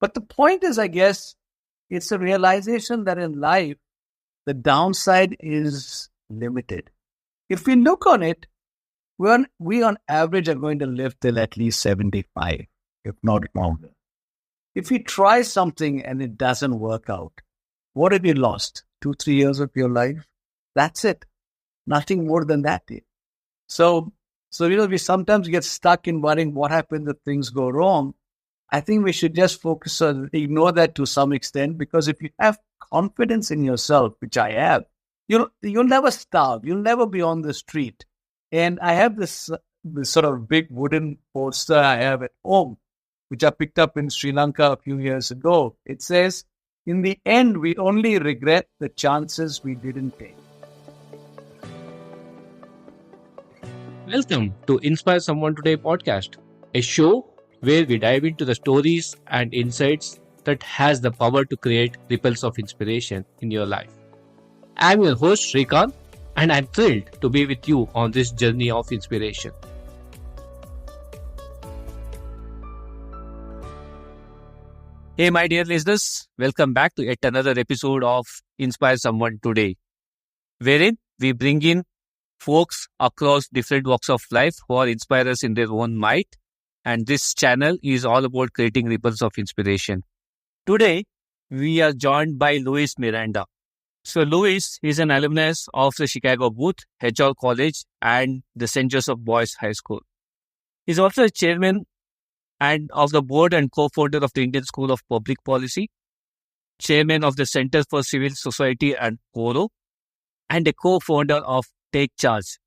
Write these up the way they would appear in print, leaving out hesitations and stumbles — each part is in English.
But the point is, I guess, it's a realization that in life, the downside is limited. If we look on it, we on average are going to live till at least 75, if not longer. If you try something and it doesn't work out, what have you lost? 2-3 years of your life? That's it. Nothing more than that. So we sometimes get stuck in worrying what happens if things go wrong. I think we should just focus on, ignore that to some extent, because if you have confidence in yourself, which I have, you'll never starve. You'll never be on the street. And I have this sort of big wooden poster I have at home, which I picked up in Sri Lanka a few years ago. It says, in the end, we only regret the chances we didn't take. Welcome to Inspire Someone Today podcast, a show where we dive into the stories and insights that has the power to create ripples of inspiration in your life. I'm your host Shrikant, and I'm thrilled to be with you on this journey of inspiration. Hey, my dear listeners, welcome back to yet another episode of Inspire Someone Today, wherein we bring in folks across different walks of life who are inspirers in their own might. And this channel is all about creating ripples of inspiration. Today, we are joined by Luis Miranda. So Luis is an alumnus of the Chicago Booth, HR College, and the St. Joseph Boys High School. He's also a chairman and of the board and co-founder of the Indian School of Public Policy, chairman of the Center for Civil Society and Coro, and a co-founder of Take Charge,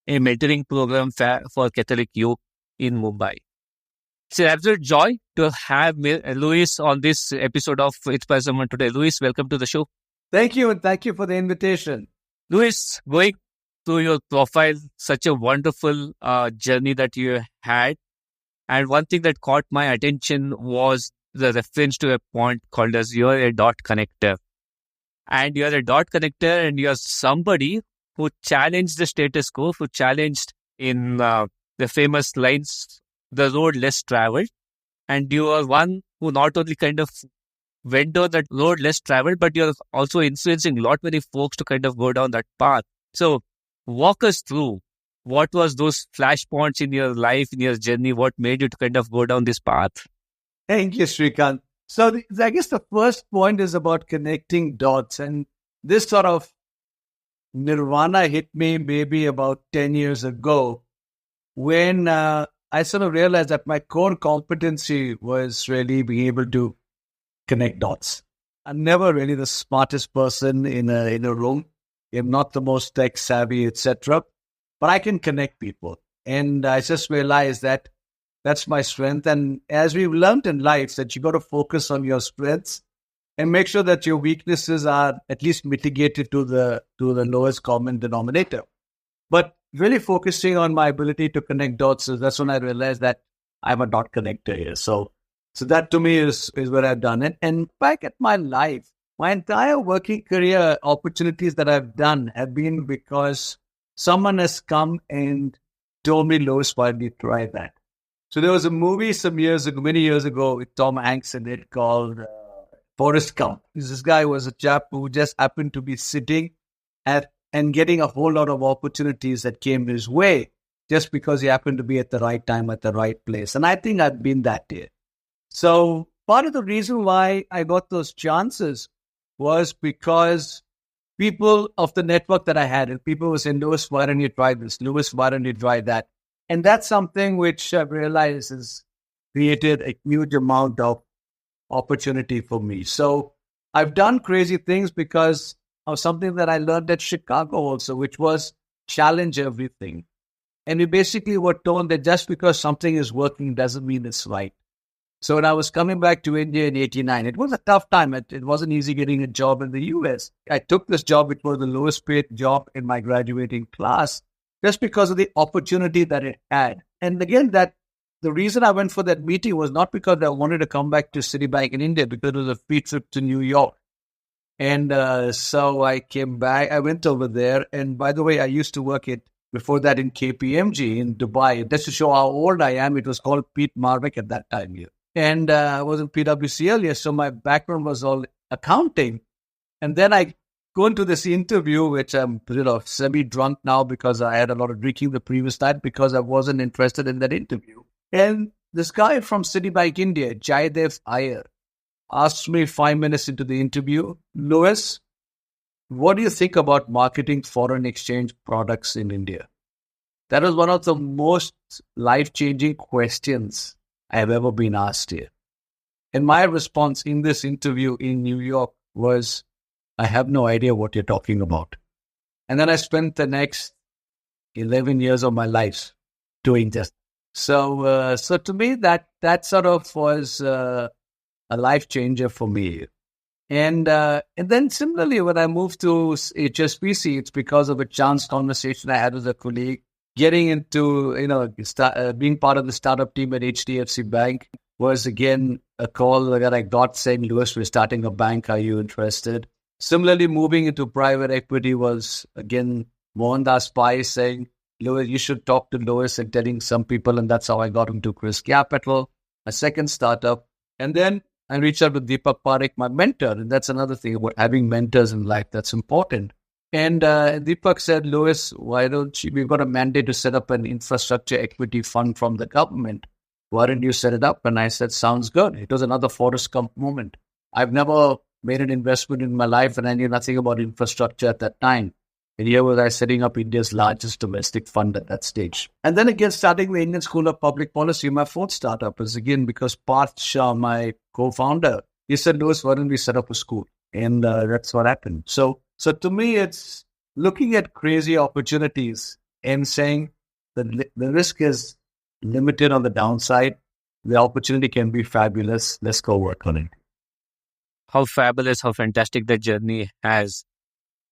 a mentoring program for Catholic youth in Mumbai. It's an absolute joy to have Luis on this episode of Inspire Someone Today. Luis, welcome to the show. Thank you, and thank you for the invitation. Luis, going through your profile, such a wonderful journey that you had. And one thing that caught my attention was the reference to a point called as you're a dot connector. And you're a dot connector and you're somebody who challenged the status quo, who challenged in the famous lines, the road less traveled. And you are one who not only kind of went down that road less traveled, but you're also influencing a lot many folks to kind of go down that path. So walk us through what was those flashpoints in your life, in your journey, what made you to kind of go down this path? Thank you, Shrikant. So I guess the first point is about connecting dots. And this sort of nirvana hit me maybe about 10 years ago when I sort of realized that my core competency was really being able to connect dots. I'm never really the smartest person in a room. I'm not the most tech savvy, etc. But I can connect people. And I just realized that that's my strength. And as we've learned in life, that you got to focus on your strengths and make sure that your weaknesses are at least mitigated to the lowest common denominator. But really focusing on my ability to connect dots, that's when I realized that I'm a dot connector here. So that to me is what I've done. And back at my life, my entire working career opportunities that I've done have been because someone has come and told me, Lois, why don't you try that? So there was a movie many years ago with Tom Hanks in it called Forrest Gump. This guy was a chap who just happened to be sitting and getting a whole lot of opportunities that came his way just because he happened to be at the right time, at the right place. And I think I've been that here. So part of the reason why I got those chances was because people of the network that I had, and people were saying, Louis, why don't you try this? Louis, why don't you try that? And that's something which I've realized has created a huge amount of opportunity for me. So I've done crazy things because of something that I learned at Chicago also, which was challenge everything. And we basically were told that just because something is working doesn't mean it's right. So when I was coming back to India in 1989, it was a tough time. It wasn't easy getting a job in the US. I took this job, which was the lowest paid job in my graduating class, just because of the opportunity that it had. And again, that the reason I went for that meeting was not because I wanted to come back to Citibank in India, because it was a free trip to New York. And so I came back, I went over there. And by the way, I used to work before that in KPMG in Dubai. Just to show how old I am, it was called Pete Marvick at that time here. And I was in PwC earlier, so my background was all accounting. And then I go into this interview, which I'm semi-drunk now because I had a lot of drinking the previous night because I wasn't interested in that interview. And this guy from Citibank India, Jaidev Iyer, asked me 5 minutes into the interview, Louis, what do you think about marketing foreign exchange products in India? That was one of the most life-changing questions I have ever been asked here. And my response in this interview in New York was, I have no idea what you're talking about. And then I spent the next 11 years of my life doing this. So to me, that sort of was a life changer for me. And then similarly, when I moved to HSBC, it's because of a chance conversation I had with a colleague, getting into, being part of the startup team at HDFC Bank was again a call that I got saying, Louis, we're starting a bank. Are you interested? Similarly, moving into private equity was again Mohandas Pai saying, Louis, you should talk to Louis and telling some people. And that's how I got into Chris Capital, a second startup. And then I reached out to Deepak Parikh, my mentor. And that's another thing about having mentors in life. That's important. And Deepak said, Louis, why don't you, we've got a mandate to set up an infrastructure equity fund from the government. Why don't you set it up? And I said, sounds good. It was another Forrest Gump moment. I've never made an investment in my life and I knew nothing about infrastructure at that time. And here was I setting up India's largest domestic fund at that stage. And then again, starting the Indian School of Public Policy, my fourth startup is again because Parth Shah, my co-founder, he said, Louis, why don't we set up a school? And that's what happened. So to me, it's looking at crazy opportunities and saying the risk is limited on the downside. The opportunity can be fabulous. Let's go work on it. How fabulous, how fantastic that journey has.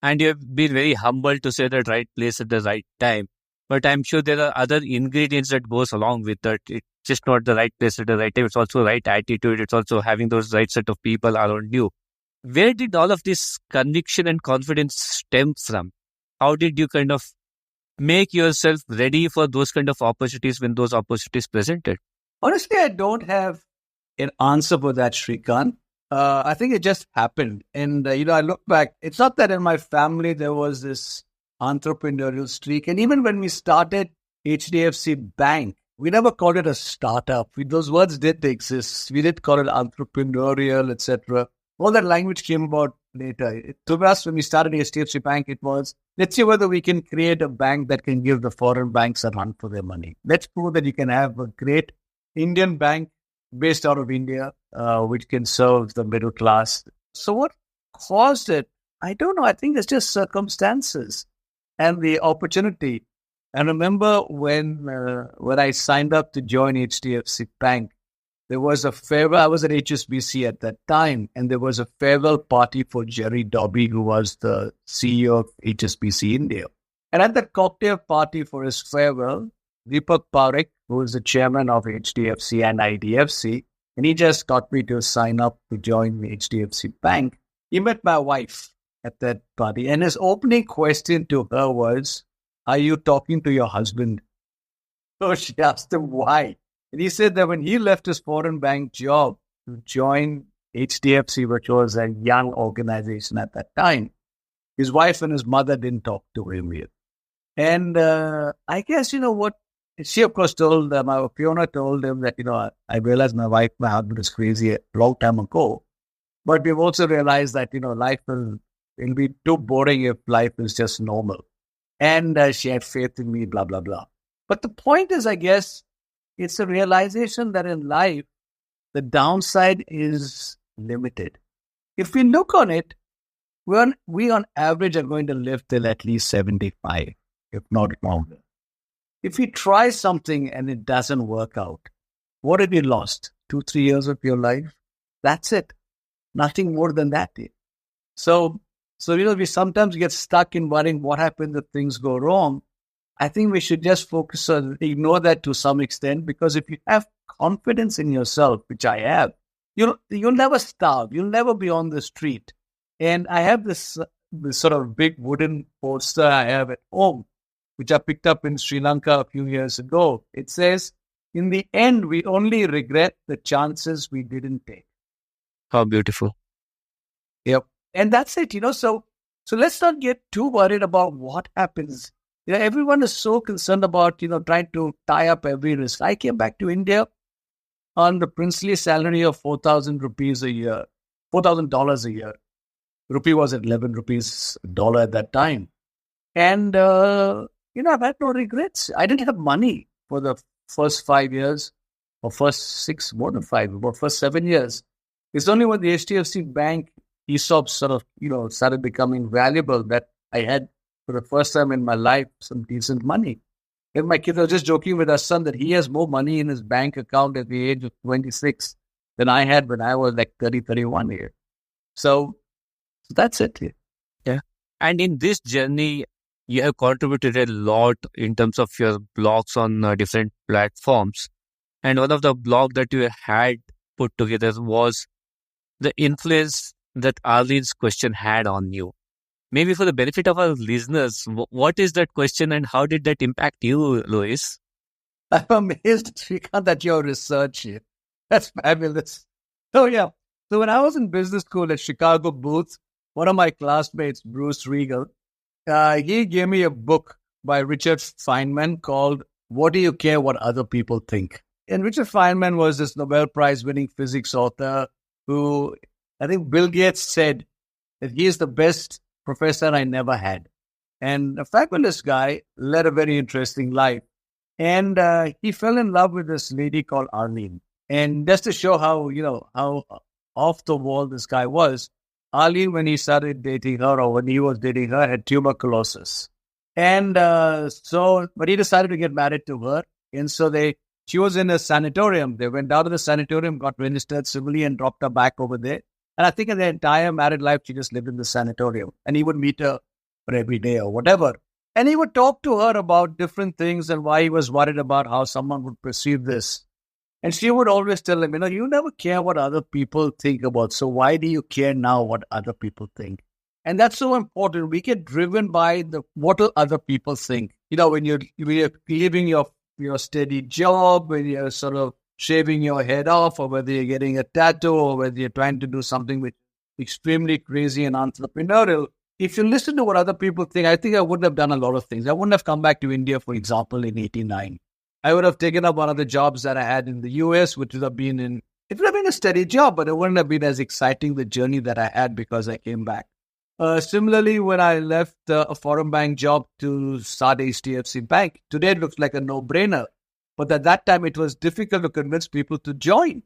And you've been very humble to say the right place at the right time. But I'm sure there are other ingredients that goes along with that. It's just not the right place at the right time. It's also right attitude. It's also having those right set of people around you. Where did all of this conviction and confidence stem from? How did you kind of make yourself ready for those kind of opportunities when those opportunities presented? Honestly, I don't have an answer for that, Shrikant. I think it just happened. And, I look back, it's not that in my family there was this entrepreneurial streak. And even when we started HDFC Bank, we never called it a startup. Those words didn't exist. We did call it entrepreneurial, etc. All that language came about later. To us, when we started HDFC Bank, it was, let's see whether we can create a bank that can give the foreign banks a run for their money. Let's prove that you can have a great Indian bank based out of India, which can serve the middle class. So what caused it? I don't know. I think it's just circumstances and the opportunity. And remember when I signed up to join HDFC Bank, there was a farewell. I was at HSBC at that time, and there was a farewell party for Jerry Dobbie, who was the CEO of HSBC India. And at that cocktail party for his farewell, Deepak Parikh, who is the chairman of HDFC and IDFC, and he just got me to sign up to join the HDFC Bank. He met my wife at that party, and his opening question to her was, are you talking to your husband? So she asked him why. And he said that when he left his foreign bank job to join HDFC, which was a young organization at that time, his wife and his mother didn't talk to him yet. And I guess, what she, of course, told my Fiona told him that, I realized my husband is crazy a long time ago. But we've also realized that, life will be too boring if life is just normal. And she had faith in me, blah, blah, blah. But the point is, I guess, it's a realization that in life, the downside is limited. If we look on it, we on average are going to live till at least 75, if not longer. If you try something and it doesn't work out, what have you lost? 2-3 years of your life? That's it. Nothing more than that. So we sometimes get stuck in worrying what happens if things go wrong. I think we should just focus on, ignore that to some extent, because if you have confidence in yourself, which I have, you'll never starve. You'll never be on the street. And I have this sort of big wooden poster I have at home, which I picked up in Sri Lanka a few years ago. It says, in the end, we only regret the chances we didn't take. How beautiful. Yep. And that's it, So let's not get too worried about what happens. Everyone is so concerned about, trying to tie up every risk. I came back to India on the princely salary of 4,000 rupees a year, $4,000 a year. Rupee was at 11 rupees a dollar at that time. And, I've had no regrets. I didn't have money for the first 5 years or first 6, more than 5, about first 7 years. It's only when the HDFC Bank ESOP sort of, started becoming valuable that I had, for the first time in my life, some decent money. And my kids, I was just joking with our son that he has more money in his bank account at the age of 26 than I had when I was like 30, 31 here. So that's it. Yeah. And in this journey, you have contributed a lot in terms of your blogs on different platforms. And one of the blogs that you had put together was the influence that Arlene's question had on you. Maybe for the benefit of our listeners, what is that question and how did that impact you, Luis? I'm amazed, Srikanth, at your research here. That's fabulous. So when I was in business school at Chicago Booth, one of my classmates, Bruce Regal, he gave me a book by Richard Feynman called What Do You Care What Other People Think? And Richard Feynman was this Nobel Prize winning physics author who, I think Bill Gates said that he is the best professor I never had. And a fabulous guy, led a very interesting life. And he fell in love with this lady called Arlene. And just to show how off the wall this guy was, Arlene, when he started dating her or when he was dating her, had tuberculosis. And but he decided to get married to her. And so she was in a sanatorium. They went down to the sanatorium, got registered civilly and dropped her back over there. And I think in their entire married life, she just lived in the sanatorium. And he would meet her every day or whatever. And he would talk to her about different things and why he was worried about how someone would perceive this. And she would always tell him, you never care what other people think about. So why do you care now what other people think? And that's so important. We get driven by what do other people think. When you're leaving your steady job, when you're sort of shaving your head off, or whether you're getting a tattoo, or whether you're trying to do something which is extremely crazy and entrepreneurial. If you listen to what other people think, I think I wouldn't have done a lot of things. I wouldn't have come back to India, for example, in 1989. I would have taken up one of the jobs that I had in the US, which would have been it would have been a steady job, but it wouldn't have been as exciting, the journey that I had, because I came back. Similarly, when I left a foreign bank job to start HDFC Bank, today it looks like a no-brainer. But at that time, it was difficult to convince people to join.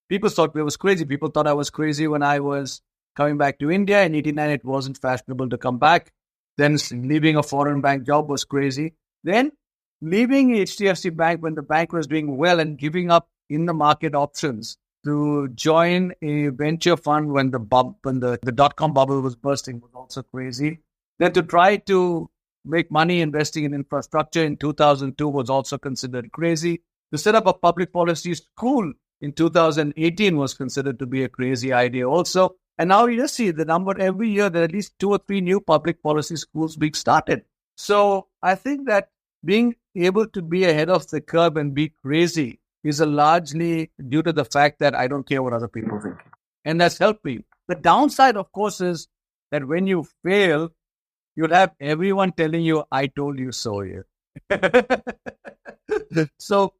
People thought I was crazy. People thought I was crazy when I was coming back to India. In 1989, it wasn't fashionable to come back. Then leaving a foreign bank job was crazy. Then leaving HDFC Bank when the bank was doing well and giving up in the market options to join a venture fund when the dot-com bubble was bursting was also crazy. Then to try to make money investing in infrastructure in 2002 was also considered crazy. To set up a public policy school in 2018 was considered to be a crazy idea also. And now you just see the number every year, there are at least 2 or 3 new public policy schools being started. So I think that being able to be ahead of the curve and be crazy is largely due to the fact that I don't care what other people think. And that's helped me. The downside, of course, is that when you fail, you'll have everyone telling you, I told you so here. So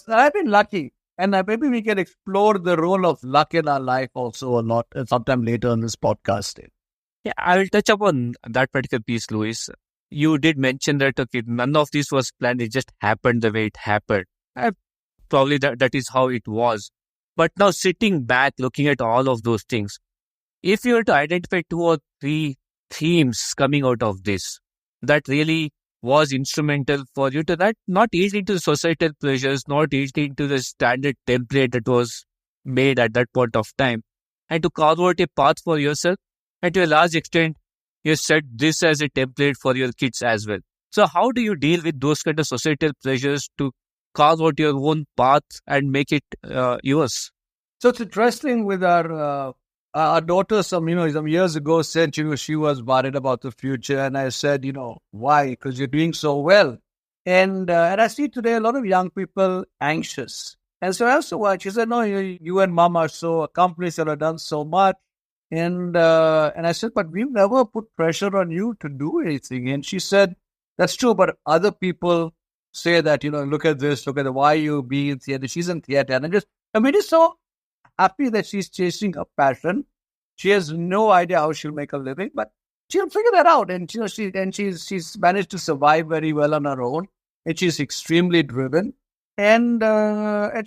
I've been lucky. And maybe we can explore the role of luck in our life also a lot sometime later on this podcast. Yeah, I will touch upon that particular piece, Luis. You did mention that, none of this was planned. It just happened the way it happened. Probably that is how it was. But now sitting back, looking at all of those things, if you were to identify 2 or 3 themes coming out of this that really was instrumental for you to not eat into the societal pressures, not eat into the standard template that was made at that point of time, and to carve out a path for yourself, and to a large extent, you set this as a template for your kids as well. So how do you deal with those kind of societal pressures to carve out your own path and make it yours? So it's interesting with our daughter some years ago said she was worried about the future. And I said, why? Because you're doing so well. And I see today a lot of young people anxious. And so I asked her why. She said, no, you and mom are so accomplished and have done so much. And I said, but we've never put pressure on you to do anything. And she said, that's true, but other people say that, look at this, look at why you be in theater. She's in theater. And I'm just so happy that she's chasing her passion. She has no idea how she'll make a living, but she'll figure that out. And she's managed to survive very well on her own. And she's extremely driven. And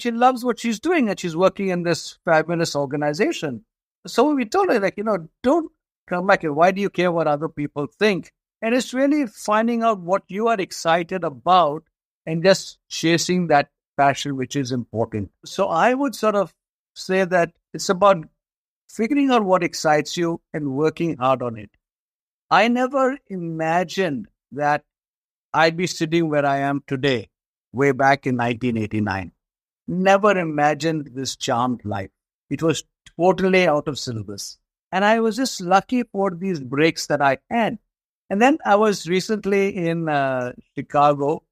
she loves what she's doing. And she's working in this fabulous organization. So we told her, don't come back. Why do you care what other people think? And it's really finding out what you are excited about and just chasing that passion, which is important. So I would sort of say that it's about figuring out what excites you and working hard on it. I never imagined that I'd be sitting where I am today, way back in 1989. Never imagined this charmed life. It was totally out of syllabus. And I was just lucky for these breaks that I had. And then I was recently in Chicago,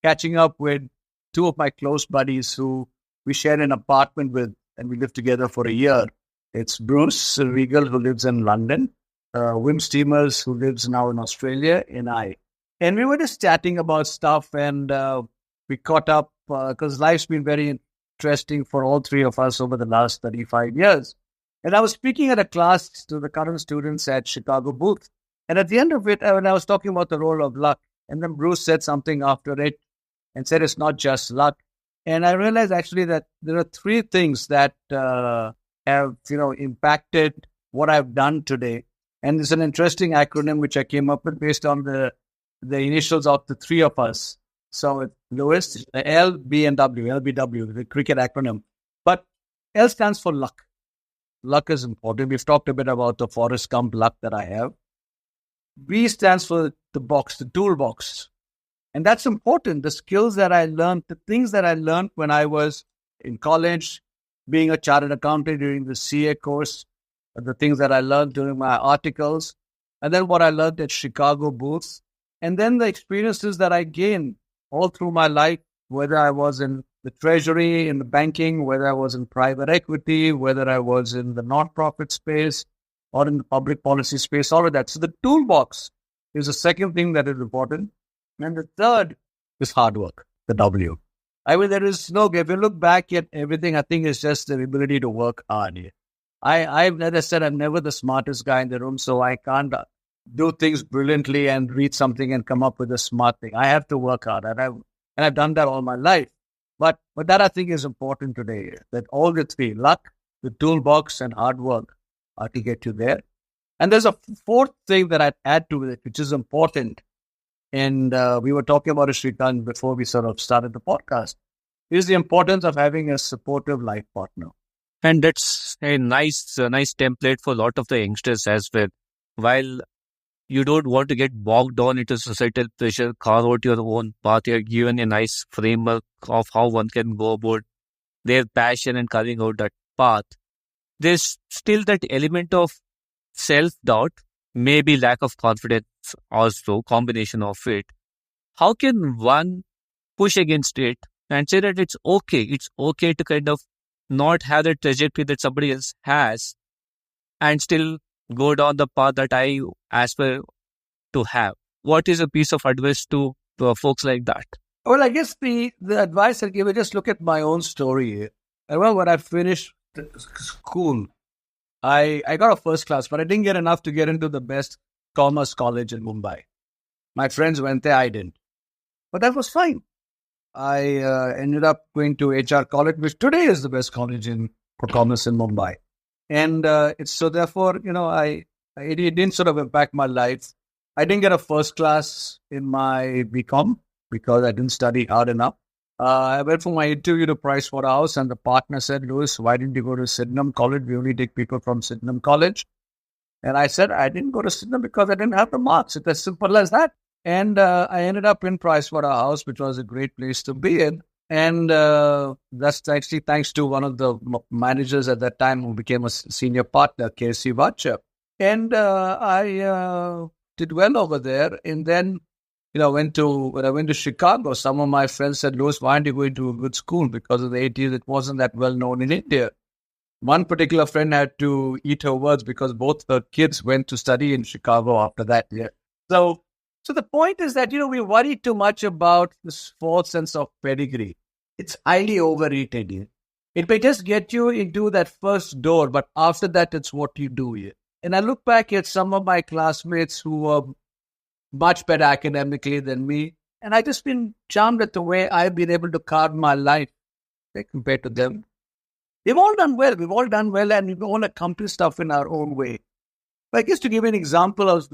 catching up with two of my close buddies who we shared an apartment with, and we lived together for a year. It's Bruce Regal, who lives in London, Wim Steamers, who lives now in Australia, and I. And we were just chatting about stuff, and we caught up because life's been very interesting for all three of us over the last 35 years. And I was speaking at a class to the current students at Chicago Booth. And at the end of it, when I was talking about the role of luck, and then Bruce said something after it and said it's not just luck. And I realized actually that there are three things that have, impacted what I've done today. And it's an interesting acronym which I came up with based on the initials of the three of us. So it's Luis, L, B, and W, LBW, the cricket acronym. But L stands for luck. Luck is important. We've talked a bit about the Forrest Gump luck that I have. B stands for the box, the toolbox. And that's important. The skills that I learned, the things that I learned when I was in college, being a chartered accountant during the CA course, the things that I learned during my articles, and then what I learned at Chicago Booth, and then the experiences that I gained all through my life, whether I was in the treasury, in the banking, whether I was in private equity, whether I was in the nonprofit space or in the public policy space, all of that. So the toolbox is the second thing that is important. And the third is hard work, the W. I mean, there is no, if you look back at everything, I think it's just the ability to work hard. As I said, I'm never the smartest guy in the room, so I can't do things brilliantly and read something and come up with a smart thing. I have to work hard, and I've done that all my life. But that I think is important today, that all the three, luck, the toolbox, and hard work, are to get you there. And there's a fourth thing that I'd add to it, which is important. And we were talking about it, Shrikant, before we sort of started the podcast, is the importance of having a supportive life partner. And that's a nice template for a lot of the youngsters as well. While you don't want to get bogged down into societal pressure, carve out your own path, you're given a nice framework of how one can go about their passion and carving out that path. There's still that element of self-doubt, maybe lack of confidence also, combination of it. How can one push against it and say that it's okay to kind of not have the trajectory that somebody else has and still go down the path that I aspire to have? What is a piece of advice to folks like that? Well, I guess the advice I'll give is just look at my own story. I remember when I finished school, I got a first class, but I didn't get enough to get into the best commerce college in Mumbai. My friends went there, I didn't. But that was fine. I ended up going to HR college, which today is the best college for commerce in Mumbai. And therefore, it didn't sort of impact my life. I didn't get a first class in my BCom because I didn't study hard enough. I went for my interview to Pricewaterhouse, and the partner said, Louis, why didn't you go to Sydenham College? We only take people from Sydenham College. And I said, I didn't go to Sydenham because I didn't have the marks. It's as simple as that. And I ended up in Pricewaterhouse, which was a great place to be in. And that's actually thanks to one of the managers at that time who became a senior partner, K.C. Vacha. And I did well over there. And then when I went to Chicago, some of my friends said, Louis, why aren't you going to a good school? Because of the 80s, it wasn't that well known in India. One particular friend had to eat her words because both her kids went to study in Chicago after that year. So the point is that, we worry too much about this false sense of pedigree. It's highly overrated here. It may just get you into that first door, but after that, it's what you do here. And I look back at some of my classmates who were much better academically than me, and I just been charmed at the way I've been able to carve my life compared to them. They've all done well. We've all done well, and we've all accomplished stuff in our own way. But I guess to give you an example of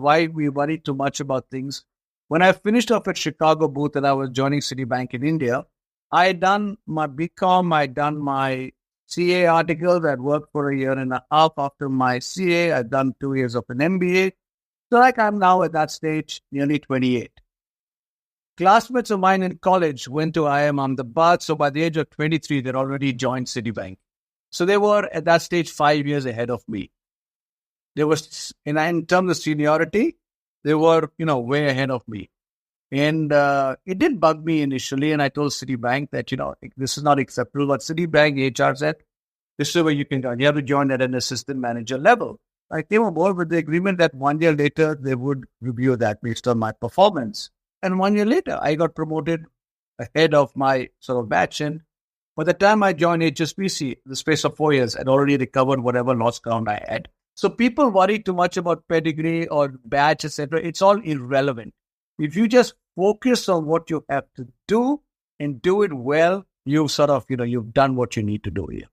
why we worry too much about things, when I finished off at Chicago booth and I was joining Citibank in India, I had done my BCom, I had done my CA articles, I'd worked for a year and a half after my CA, I'd done 2 years of an MBA. So I'm now at that stage, nearly 28. Classmates of mine in college went to IIM Ahmedabad, so by the age of 23, they'd already joined Citibank. So they were at that stage 5 years ahead of me. They were, in terms of seniority, they were, way ahead of me. And it did bug me initially, and I told Citibank that, this is not acceptable. But Citibank HR said, this is where you can join. You have to join at an assistant manager level. I came aboard with the agreement that 1 year later, they would review that based on my performance. And 1 year later, I got promoted ahead of my sort of batch. And by the time I joined HSBC, in the space of 4 years, I'd already recovered whatever lost ground I had. So people worry too much about pedigree or batch, etc. It's all irrelevant. If you just focus on what you have to do and do it well, you've sort of, you've done what you need to do here.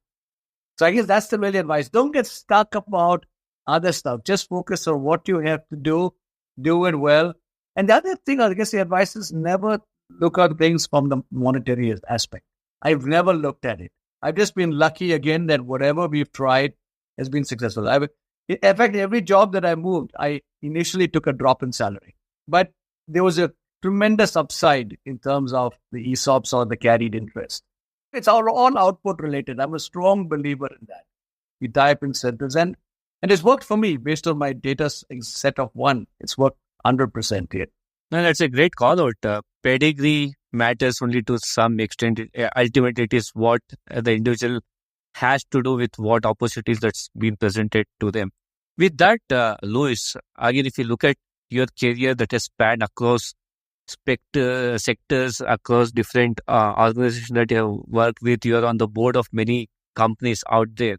So I guess that's the real advice. Don't get stuck about other stuff. Just focus on what you have to do it well. And the other thing, I guess the advice is never look at things from the monetary aspect. I've never looked at it. I've just been lucky again that whatever we've tried has been successful. In fact, every job that I moved, I initially took a drop in salary. But there was a tremendous upside in terms of the ESOPs or the carried interest. It's all output related. I'm a strong believer in that. You tie up incentives. And it's worked for me based on my data set of one. It's worked 100% here. No, that's a great call out. Pedigree matters only to some extent. Ultimately, it is what the individual has to do with what opportunities that's been presented to them. With that, Louis, again, if you look at your career that has spanned across sectors, across different organizations that you have worked with, you're on the board of many companies out there.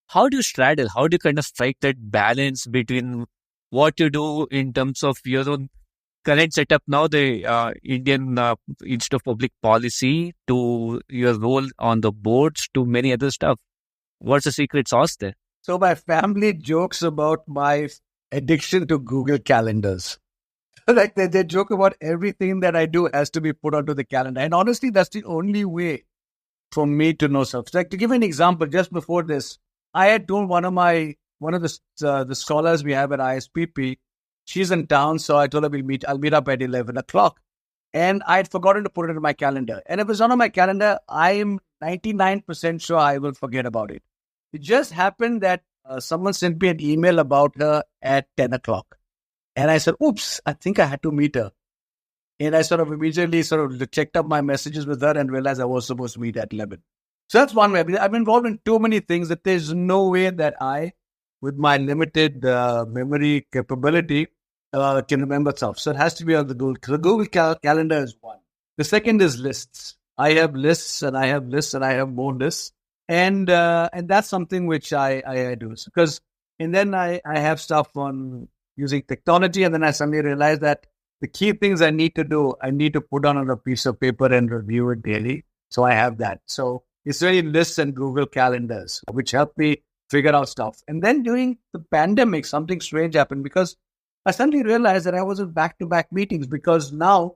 How do you straddle? How do you kind of strike that balance between what you do in terms of your own current setup now, the Indian Institute of Public Policy, to your role on the boards, to many other stuff? What's the secret sauce there? So my family jokes about my addiction to Google calendars. Like they joke about everything that I do has to be put onto the calendar. And honestly, that's the only way for me to know stuff. Like to give an example, just before this, I had told one of the scholars we have at ISPP, she's in town, so I told her I'll meet up at 11 o'clock. And I had forgotten to put it in my calendar. And if it's not on my calendar, I'm 99% sure I will forget about it. It just happened that someone sent me an email about her at 10 o'clock. And I said, oops, I think I had to meet her. And I sort of immediately checked up my messages with her and realized I was supposed to meet at 11. So that's one way. I'm involved in too many things that there's no way that I, with my limited memory capability, can remember stuff. So it has to be on the Google. The Google Calendar is one. The second is lists. I have lists and I have lists and I have more lists. And that's something which I do. Because, and then I have stuff on using technology, and then I suddenly realized that the key things I need to do, I need to put on a piece of paper and review it daily. So I have that. So it's really lists and Google calendars, which help me figure out stuff. And then during the pandemic, something strange happened because I suddenly realized that I was in back-to-back meetings because now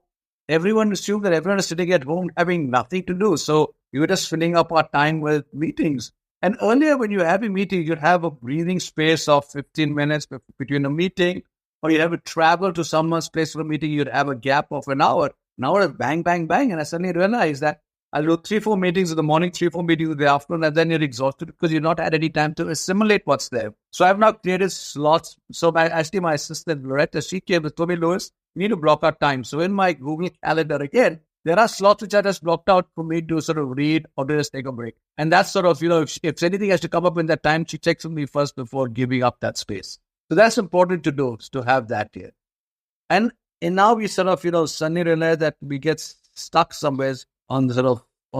everyone assumed that everyone is sitting at home having nothing to do. So we were just filling up our time with meetings. And earlier when you have a meeting, you'd have a breathing space of 15 minutes between a meeting, or you have to travel to someone's place for a meeting, you'd have a gap of an hour. Now it's bang, bang, bang. And I suddenly realized that I'll do 3-4 meetings in the morning, 3-4 meetings in the afternoon, and then you're exhausted because you've not had any time to assimilate what's there. So I've now created slots. So my assistant, Loretta, she came and told me, Louis, you need to block out time. So in my Google Calendar again, there are slots which are just blocked out for me to sort of read or to just take a break. And that's sort of, if anything has to come up in that time, she checks with me first before giving up that space. So that's important to do, is to have that here. And now we sort of, suddenly realize that we get stuck somewhere on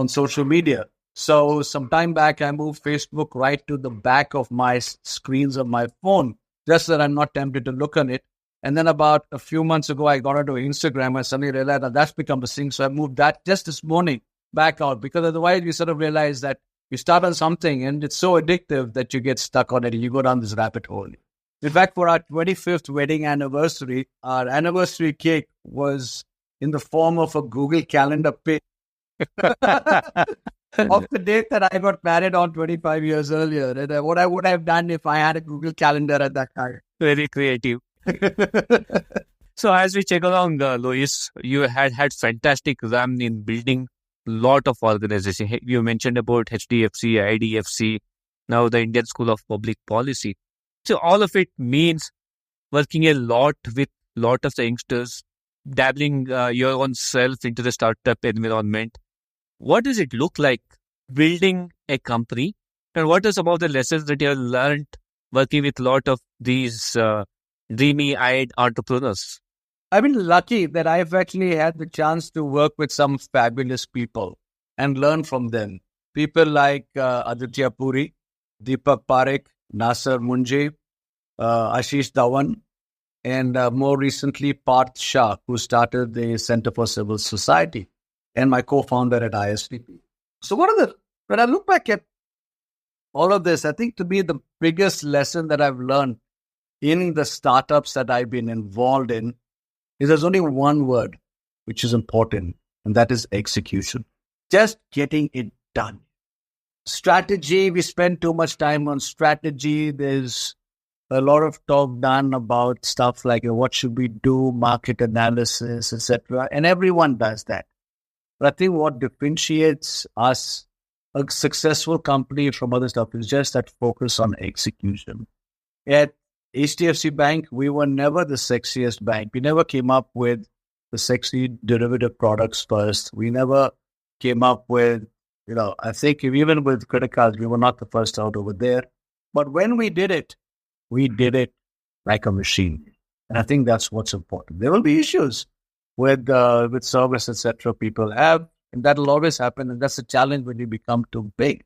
social media. So some time back, I moved Facebook right to the back of my screens of my phone, just so that I'm not tempted to look on it. And then about a few months ago, I got onto Instagram. I suddenly realized that that's become a thing. So I moved that just this morning back out, because otherwise you sort of realize that you start on something and it's so addictive that you get stuck on it and you go down this rabbit hole. In fact, for our 25th wedding anniversary, our anniversary cake was in the form of a Google Calendar page of the date that I got married on 25 years earlier. And what I would have done if I had a Google Calendar at that time. Very creative. So as we check along, Louis, you had fantastic run in building a lot of organizations. You mentioned about HDFC, IDFC, now the Indian School of Public Policy. So all of it means working a lot with a lot of the youngsters, dabbling your own self into the startup environment. What does it look like building a company? And what are some of the lessons that you have learned working with a lot of these dreamy-eyed entrepreneurs? I've been lucky that I've actually had the chance to work with some fabulous people and learn from them. People like Aditya Puri, Deepak Parikh, Nasser Munji, Ashish Dhawan, and more recently, Parth Shah, who started the Center for Civil Society, and my co-founder at ISVP. So when I look back at all of this, I think to me, the biggest lesson that I've learned in the startups that I've been involved in is there's only one word which is important, and that is execution. Just getting it done. Strategy, we spend too much time on strategy. There's a lot of talk done about stuff like what should we do, market analysis, etc. And everyone does that. But I think what differentiates us, a successful company, from other stuff is just that focus on execution. At HDFC Bank, we were never the sexiest bank. We never came up with the sexy derivative products first. We never came up with, I think even with credit cards, we were not the first out over there. But when we did it like a machine. And I think that's what's important. There will be issues with service, etc. people have, and that'll always happen. And that's a challenge when you become too big.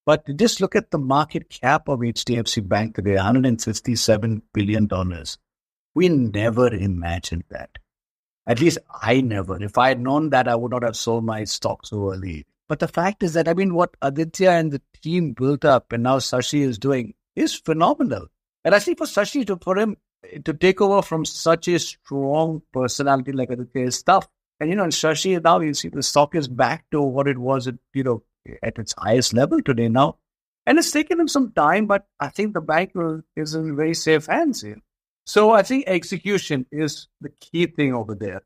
But just look at the market cap of HDFC Bank today, $157 billion. We never imagined that. At least I never. If I had known that, I would not have sold my stock so early. But the fact is that, what Aditya and the team built up and now Sashi is doing is phenomenal. And I think for him to take over from such a strong personality like Aditya is tough. And, and Sashi, now you see the stock is back to what it was at its highest level today now. And it's taken him some time, but I think the bank is in very safe hands here. So I think execution is the key thing over there.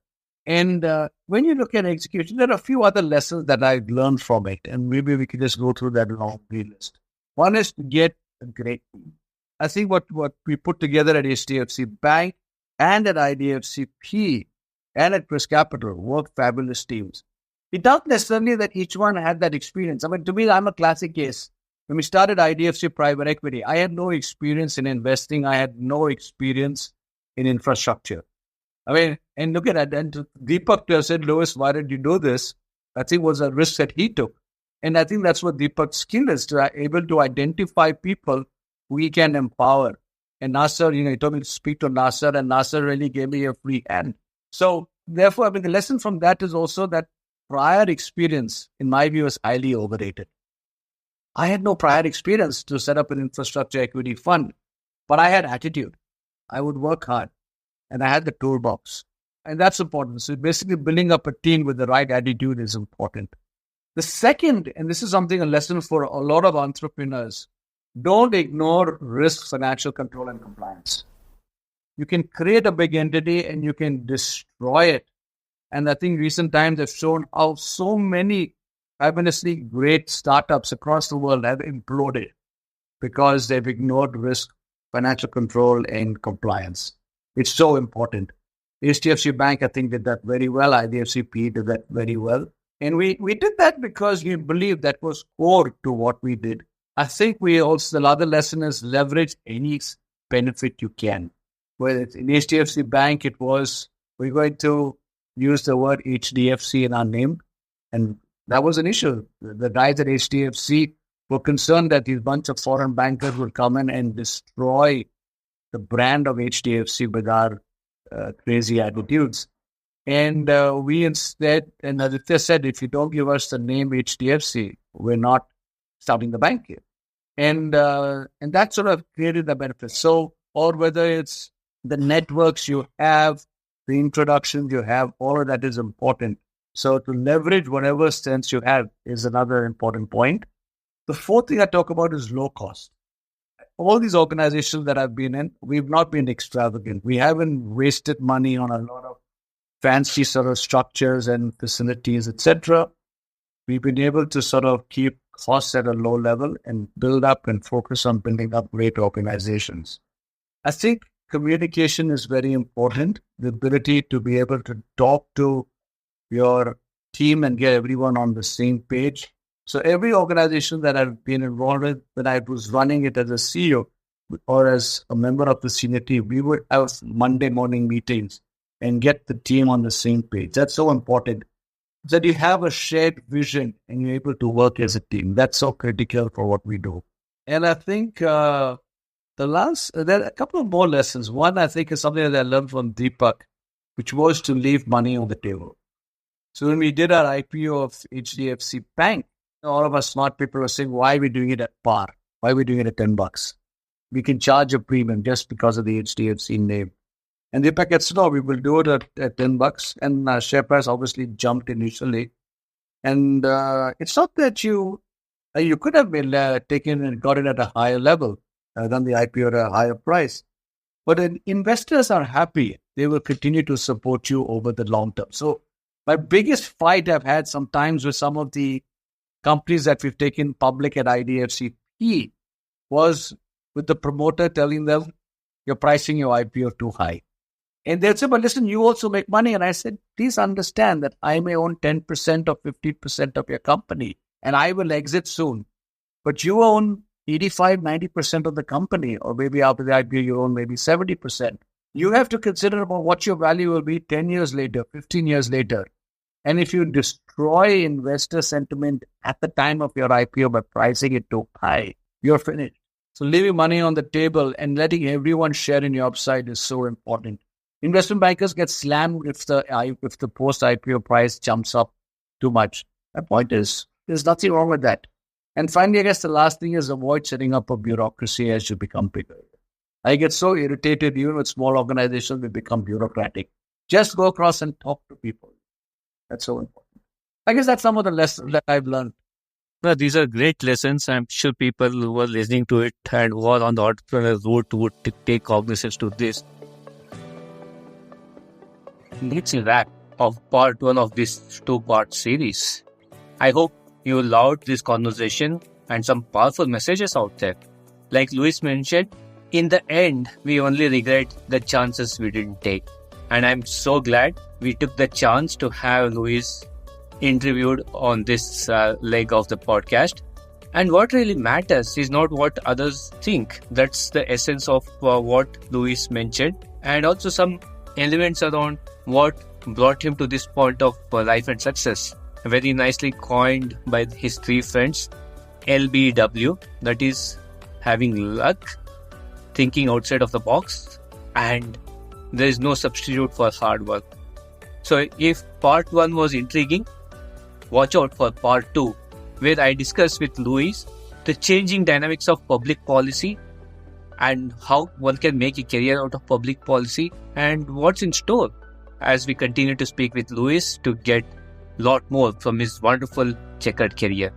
And when you look at execution, there are a few other lessons that I've learned from it. And maybe we can just go through that long list. One is to get a great team. I think what we put together at HDFC Bank and at IDFCP and at Chris Capital were fabulous teams. It's not necessarily that each one had that experience. To me, I'm a classic case. When we started IDFC Private Equity, I had no experience in investing. I had no experience in infrastructure. And look at that. And Deepak said, Louis, why did you do this? I think it was a risk that he took. And I think that's what Deepak's skill is, to be able to identify people we can empower. And Nasser, he told me to speak to Nasser, and Nasser really gave me a free hand. So therefore, the lesson from that is also that prior experience, in my view, is highly overrated. I had no prior experience to set up an infrastructure equity fund, but I had attitude. I would work hard, and I had the toolbox. And that's important. So basically building up a team with the right attitude is important. The second, and this is a lesson for a lot of entrepreneurs, don't ignore risk, financial control, and compliance. You can create a big entity and you can destroy it. And I think recent times have shown how so many fabulously great startups across the world have imploded because they've ignored risk, financial control, and compliance. It's so important. HDFC Bank, I think, did that very well. IDFC did that very well. And we did that because we believed that was core to what we did. I think the other lesson is leverage any benefit you can. Whether it's in HDFC Bank, we're going to use the word HDFC in our name. And that was an issue. The guys at HDFC were concerned that these bunch of foreign bankers would come in and destroy the brand of HDFC with our crazy attitudes. And we instead, and Aditya said, if you don't give us the name HDFC, we're not starting the bank here. And that sort of created the benefit. So, or whether it's the networks you have, the introductions you have, all of that is important. So to leverage whatever strengths you have is another important point. The fourth thing I talk about is low cost. All these organizations that I've been in, we've not been extravagant. We haven't wasted money on a lot of fancy sort of structures and facilities, etc. We've been able to sort of keep costs at a low level and build up and focus on building up great organizations. I think communication is very important. The ability to be able to talk to your team and get everyone on the same page. So every organization that I've been involved with, when I was running it as a CEO or as a member of the senior team, we would have Monday morning meetings and get the team on the same page. That's so important. That you have a shared vision and you're able to work as a team. That's so critical for what we do. And I think there are a couple of more lessons. One, I think, is something that I learned from Deepak, which was to leave money on the table. So when we did our IPO of HDFC Bank, all of us smart people were saying, why are we doing it at par? Why are we doing it at $10? We can charge a premium just because of the HDFC name. And Deepak said, no, we will do it at $10. And share price obviously jumped initially. And it's not that you could have been taken and got it at a higher level, done the IPO at a higher price. But investors are happy. They will continue to support you over the long term. So my biggest fight I've had sometimes with some of the companies that we've taken public at IDFC was with the promoter telling them, you're pricing your IPO too high. And they'd say, but listen, you also make money. And I said, please understand that I may own 10% or 15% of your company and I will exit soon. But you own 85, 90% of the company, or maybe after the IPO, you own maybe 70%. You have to consider about what your value will be 10 years later, 15 years later. And if you destroy investor sentiment at the time of your IPO by pricing it too high, you're finished. So leaving money on the table and letting everyone share in your upside is so important. Investment bankers get slammed if the post-IPO price jumps up too much. My point is, there's nothing wrong with that. And finally, I guess the last thing is avoid setting up a bureaucracy as you become bigger. I get so irritated, even with small organizations, we become bureaucratic. Just go across and talk to people. That's so important. I guess that's some of the lessons that I've learned. Well, these are great lessons. I'm sure people who are listening to it and who are on the entrepreneur route would take cognizance to this. Let's wrap of part one of this two-part series. I hope you loved this conversation and some powerful messages out there. Like Luis mentioned, in the end, we only regret the chances we didn't take. And I'm so glad we took the chance to have Luis interviewed on this leg of the podcast. And what really matters is not what others think. That's the essence of what Luis mentioned. And also some elements around what brought him to this point of life and success. Very nicely coined by his three friends, LBW, that is having luck, thinking outside of the box, and there is no substitute for hard work. So if part one was intriguing, watch out for part two, where I discuss with Luis the changing dynamics of public policy and how one can make a career out of public policy and what's in store as we continue to speak with Luis to get a lot more from his wonderful checkered career.